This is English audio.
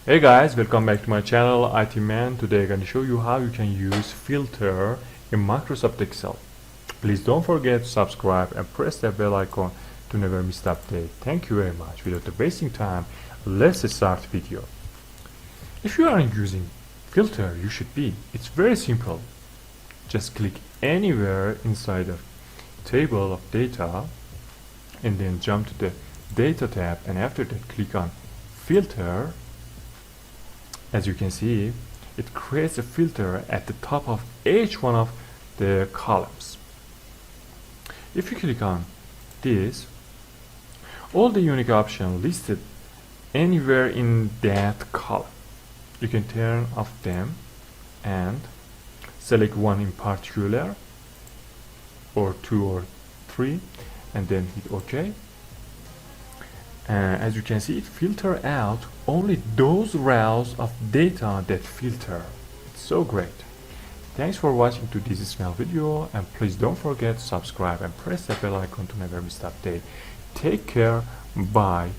Hey guys, welcome back to my channel IT Man. Today I'm going to show you how you can use filter in Microsoft Excel. Please don't forget to subscribe and press that bell icon to never miss the update. Thank you very much. Without wasting time, let's start the video. If you aren't using filter, you should be. It's very simple. Just click anywhere inside the table of data and then jump to the data tab, and after that click on filter. As you can see, it creates a filter at the top of each one of the columns. If you click on this, all the unique options listed anywhere in that column, you can turn off them and select one in particular, or two or three, and then hit OK. As you can see, it filters out only those rows of data that filter. It's so great. Thanks for watching to this small video, and please don't forget to subscribe and press the bell icon to never miss the update. Take care. Bye.